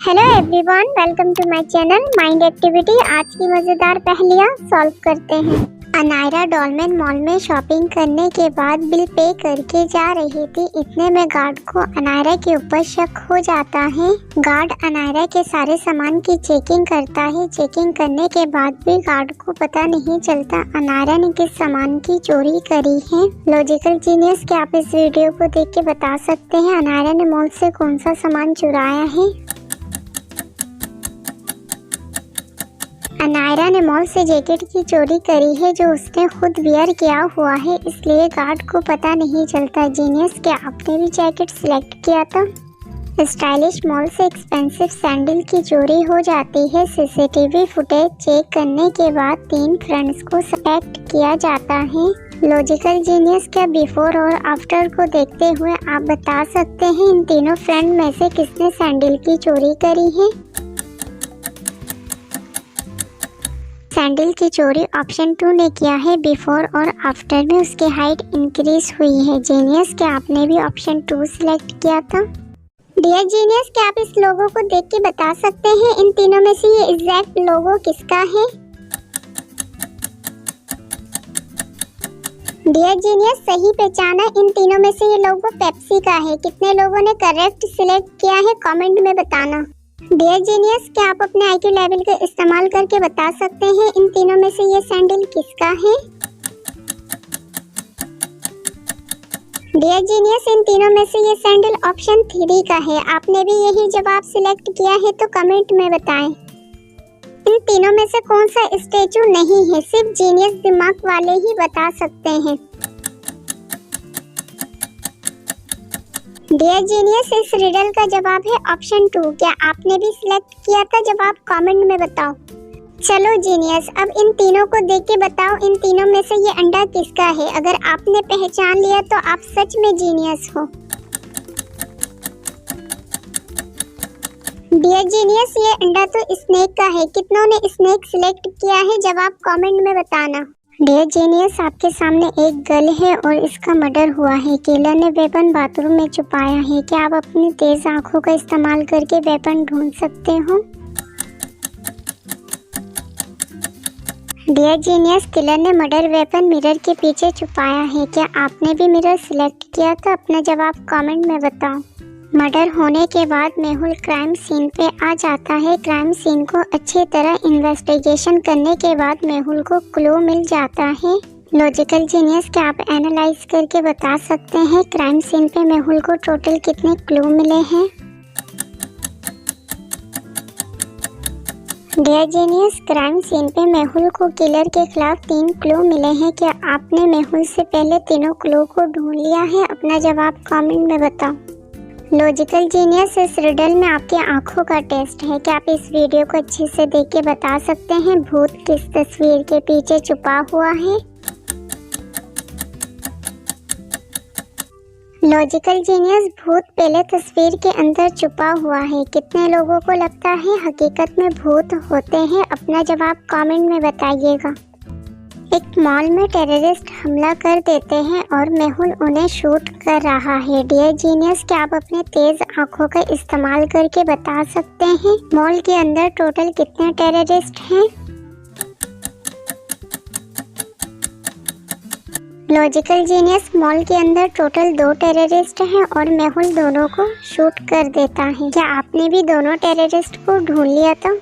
Hello everyone, welcome to my channel mind activity. आज की मजेदार पहेलियां सॉल्व करते हैं। अनायरा डॉलमेन मॉल में शॉपिंग करने के बाद बिल पे करके जा रही थी। इतने में गार्ड को अनायरा के ऊपर शक हो जाता है। गार्ड अनायरा के सारे सामान की चेकिंग करता है। चेकिंग करने के बाद भी गार्ड को पता नहीं चलता अनायरा ने किस सामान की चोरी करी है। लॉजिकल जीनियस, क्या आप इस वीडियो को देख के बता सकते हैं अनायरा ने मॉल से कौन सा सामान चुराया है? अनायरा ने मॉल से जैकेट की चोरी करी है जो उसने खुद वियर किया हुआ है, इसलिए गार्ड को पता नहीं चलता। जीनियस, क्या आपने भी जैकेट सिलेक्ट किया था? स्टाइलिश मॉल से एक्सपेंसिव सैंडल की चोरी हो जाती है। सीसीटीवी फुटेज चेक करने के बाद 3 फ्रेंड्स को सस्पेक्ट किया जाता है। लॉजिकल जीनियस, क्या बिफोर और आफ्टर को देखते हुए आप बता सकते हैं इन तीनों फ्रेंड में से किसने सैंडल की चोरी करी है? सैंडल की चोरी ऑप्शन 2 ने किया है। बिफोर और आफ्टर में उसकी हाइट इंक्रीज हुई है। जीनियस, क्या आपने भी ऑप्शन 2 सिलेक्ट किया था? डियर जीनियस, क्या आप इस लोगो को देख के बता सकते हैं इन तीनों में से ये एग्जैक्ट लोगो किसका है? डियर जीनियस, सही पहचाना। इन तीनों में से ये लोगो पेप्सी का है। कितने लोगों ने करेक्ट सिलेक्ट किया है कमेंट में बताना। डियर जीनियस, क्या आप अपने IQ लेवल का इस्तेमाल करके बता सकते हैं इन तीनों में से ये सैंडल किसका है? डियर जीनियस, इन तीनों में से ये सैंडल ऑप्शन 3 का है। आपने भी यही जवाब सिलेक्ट किया है तो कमेंट में बताएं। इन तीनों में से कौन सा स्टैचू नहीं है? सिर्फ जीनियस दिमाग वाले ही बता सकते हैं। डियर जीनियस, इस रिडल का जवाब है ऑप्शन 2। क्या आपने भी सिलेक्ट किया था जवाब? कमेंट में बताओ। चलो जीनियस, अब इन तीनों को देख के बताओ इन तीनों में से ये अंडा किसका है? अगर आपने पहचान लिया तो आप सच में जीनियस हो। डियर जीनियस, ये अंडा तो स्नेक का है। कितनों ने स्नेक सिलेक्ट किया है? जवाब कमेंट में बताना। डियर जीनियस, आपके सामने एक गर्ल है और इसका मर्डर हुआ है। किलर ने वेपन बाथरूम में छुपाया है। क्या आप अपनी तेज आंखों का इस्तेमाल करके वेपन ढूंढ सकते हो? डियर जीनियस, किलर ने मर्डर वेपन मिरर के पीछे छुपाया है। क्या आपने भी मिरर सिलेक्ट किया था? अपना जवाब कमेंट में बताओ। मर्डर होने के बाद मेहुल क्राइम सीन पे आ जाता है। क्राइम सीन को अच्छी तरह इन्वेस्टिगेशन करने के बाद मेहुल को क्लू मिल जाता है। लॉजिकल जीनियस, क्या आप एनालाइज करके बता सकते हैं क्राइम सीन पे मेहुल को टोटल कितने क्लू मिले हैं? डियर जीनियस, क्राइम सीन पे मेहुल को किलर के खिलाफ 3 क्लू मिले हैं। क्या आपने मेहुल से पहले तीनों क्लू को ढूंढ लिया है? अपना जवाब कमेंट में बताओ। लॉजिकल जीनियस, इस रिडल में आपकी आंखों का टेस्ट है। क्या आप इस वीडियो को अच्छे से देख के बता सकते हैं भूत किस तस्वीर के पीछे छुपा हुआ है? लॉजिकल जीनियस, भूत पहले तस्वीर के अंदर छुपा हुआ है। कितने लोगों को लगता है हकीकत में भूत होते हैं? अपना जवाब कमेंट में बताइएगा। एक मॉल में टेररिस्ट हमला कर देते हैं और मेहुल उन्हें शूट कर रहा है। डियर जीनियस, क्या आप अपने तेज आंखों का इस्तेमाल करके बता सकते हैं मॉल के अंदर टोटल कितने टेररिस्ट हैं? लॉजिकल जीनियस, मॉल के अंदर टोटल 2 टेररिस्ट हैं और मेहुल दोनों को शूट कर देता है। क्या आपने भी दोनों टेररिस्ट को ढूंढ लिया था?